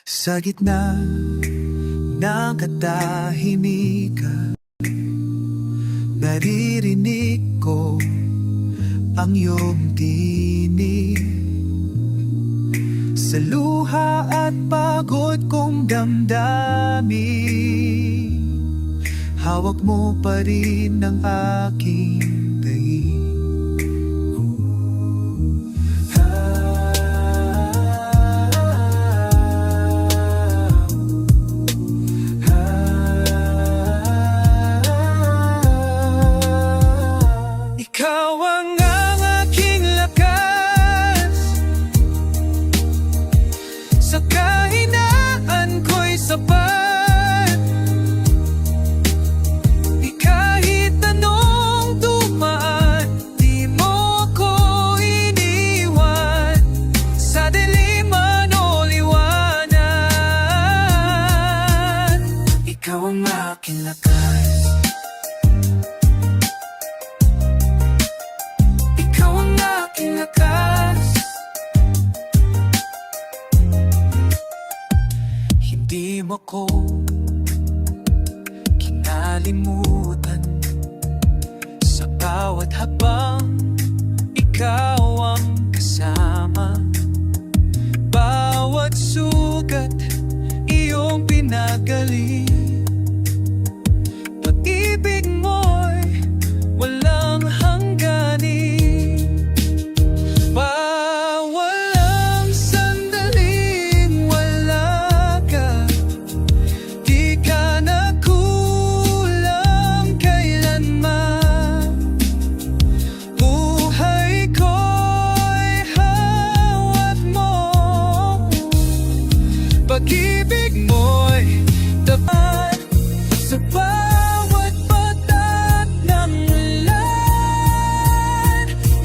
Sa gitna ng katahimikan, naririnig ko ang iyong tinig. Sa luha at pagod kong damdamin, hawak mo pa rin ang aking daig. Ikaw ang aking lakas, sa kahinaan ko'y sapat. Di kahit anong dumaan, di mo ko iniwan. Sa dilim man o liwanag, ikaw ang aking lakas. Hindi mo ko kinalimutan. Sa bawat habang ikaw ang kasama, bawat sugat iyong pinagaling. Pag-ibig mo'y walang hangganin. Pag-ibig mo'y tapat sa bawat patak ng ulan.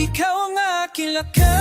Ikaw ang aking lakas.